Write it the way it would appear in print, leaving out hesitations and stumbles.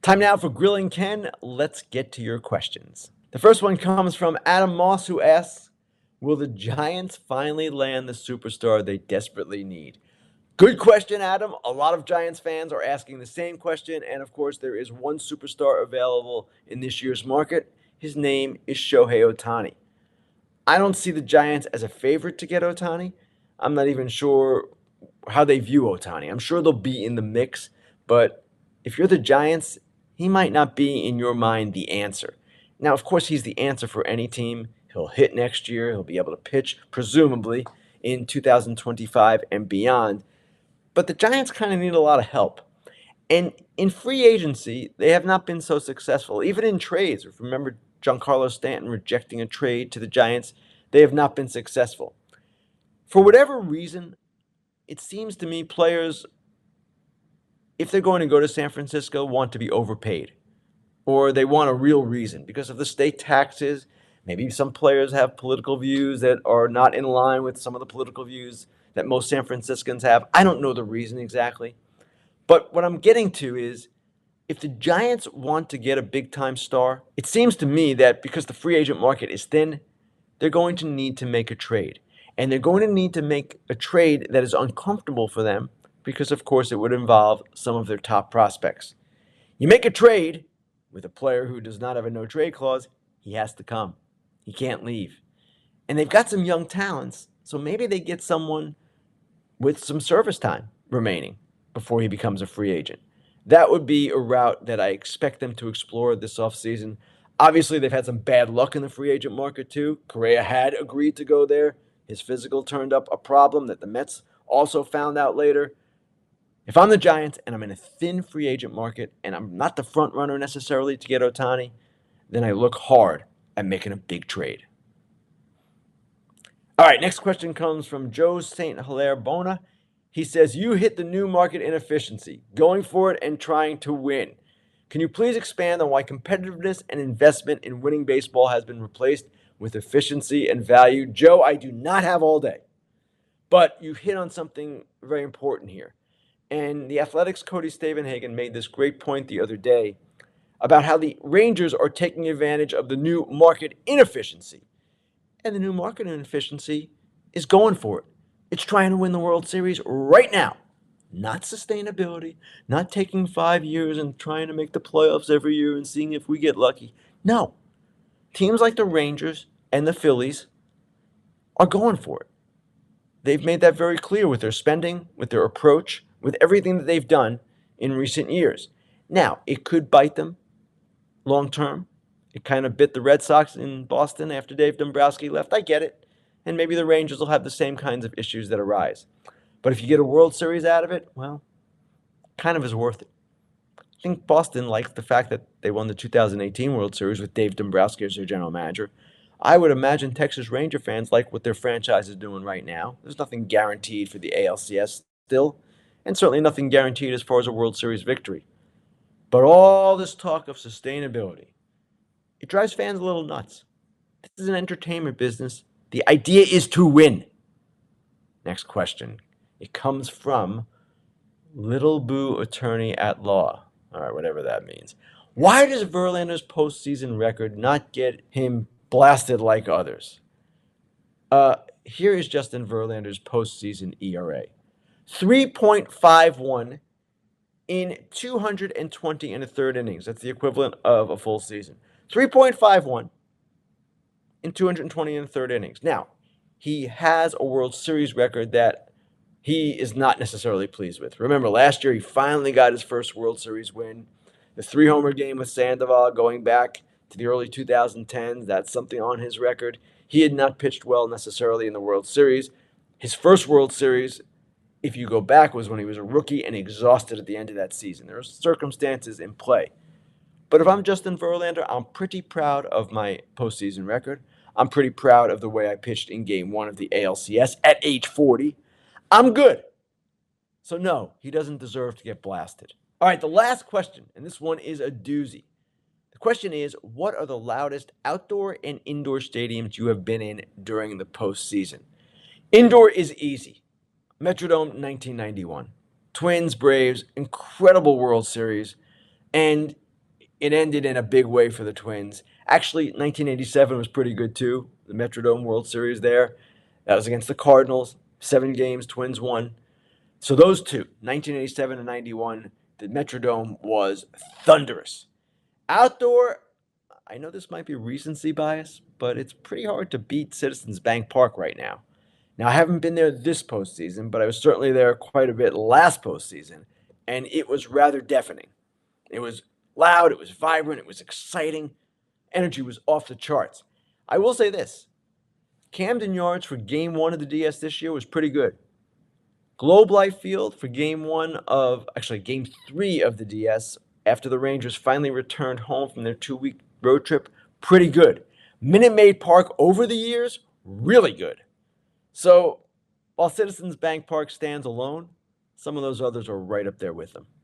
Time now for Grilling Ken. Let's get to your questions. The first one comes from Adam Moss, who asks, will the Giants finally land the superstar they desperately need? Good question, Adam. A lot of Giants fans are asking the same question, and of course, there is one superstar available in this year's market. His name is Shohei Ohtani. I don't see the Giants as a favorite to get Ohtani. I'm not even sure how they view Ohtani. I'm sure they'll be in the mix, but if you're the Giants, he might not be in your mind the answer. Now, of course, he's the answer for any team. He'll hit next year. He'll be able to pitch, presumably, in 2025 and beyond. But the Giants kind of need a lot of help. And in free agency, they have not been so successful. Even in trades, remember Giancarlo Stanton rejecting a trade to the Giants, they have not been successful. For whatever reason, it seems to me players, if they're going to go to San Francisco, want to be overpaid. Or they want a real reason because of the state taxes. Maybe some players have political views that are not in line with some of the political views that most San Franciscans have. I don't know the reason exactly. But what I'm getting to is if the Giants want to get a big-time star, it seems to me that because the free agent market is thin, they're going to need to make a trade. And they're going to need to make a trade that is uncomfortable for them because, of course, it would involve some of their top prospects. You make a trade with a player who does not have a no-trade clause, he has to come. He can't leave. And they've got some young talents, so maybe they get someone with some service time remaining before he becomes a free agent. That would be a route that I expect them to explore this offseason. Obviously, they've had some bad luck in the free agent market, too. Correa had agreed to go there. His physical turned up a problem that the Mets also found out later. If I'm the Giants and I'm in a thin free agent market and I'm not the front runner necessarily to get Ohtani, then I look hard at making a big trade. All right, next question comes from Joe St. Hilaire Bona. He says, you hit the new market inefficiency, going for it and trying to win. Can you please expand on why competitiveness and investment in winning baseball has been replaced with efficiency and value? Joe, I do not have all day, but you hit on something very important here. And the Athletics' Cody Stavenhagen made this great point the other day about how the Rangers are taking advantage of the new market inefficiency. And the new market inefficiency is going for it. It's trying to win the World Series right now. Not sustainability, not taking 5 years and trying to make the playoffs every year and seeing if we get lucky. No. Teams like the Rangers and the Phillies are going for it. They've made that very clear with their spending, with their approach, with everything that they've done in recent years. Now, it could bite them long term. It kind of bit the Red Sox in Boston after Dave Dombrowski left. I get it. And maybe the Rangers will have the same kinds of issues that arise. But if you get a World Series out of it, well, kind of is worth it. I think Boston likes the fact that they won the 2018 World Series with Dave Dombrowski as their general manager. I would imagine Texas Ranger fans like what their franchise is doing right now. There's nothing guaranteed for the ALCS still, and certainly nothing guaranteed as far as a World Series victory. But all this talk of sustainability, it drives fans a little nuts. This is an entertainment business. The idea is to win. Next question. It comes from Little Boo Attorney at Law. All right, whatever that means. Why does Verlander's postseason record not get him blasted like others? Here is Justin Verlander's postseason ERA. 3.51 in 220 and a third innings. That's the equivalent of a full season. 3.51 in 220 and a third innings. Now, he has a World Series record that he is not necessarily pleased with. Remember, last year he finally got his first World Series win. The 3-homer game with Sandoval going back to the early 2010s, that's something on his record. He had not pitched well necessarily in the World Series. His first World Series, if you go back, was when he was a rookie and exhausted at the end of that season. There are circumstances in play. But if I'm Justin Verlander, I'm pretty proud of my postseason record. I'm pretty proud of the way I pitched in Game 1 of the ALCS at age 40. I'm good. So no, he doesn't deserve to get blasted. All right, the last question, and this one is a doozy. The question is, what are the loudest outdoor and indoor stadiums you have been in during the postseason? Indoor is easy. Metrodome 1991. Twins, Braves, incredible World Series. And it ended in a big way for the Twins. Actually, 1987 was pretty good too. The Metrodome World Series there. That was against the Cardinals. 7 games, Twins won. So those two, 1987 and 91, the Metrodome was thunderous. Outdoor, I know this might be recency bias, but it's pretty hard to beat Citizens Bank Park right now. Now, I haven't been there this postseason, but I was certainly there quite a bit last postseason, and it was rather deafening. It was loud, it was vibrant, it was exciting. Energy was off the charts. I will say this: Camden Yards for game one of the DS this year was pretty good. Globe Life Field for game three of the DS, after the Rangers finally returned home from their 2-week road trip, pretty good. Minute Maid Park over the years, really good. So while Citizens Bank Park stands alone, some of those others are right up there with them.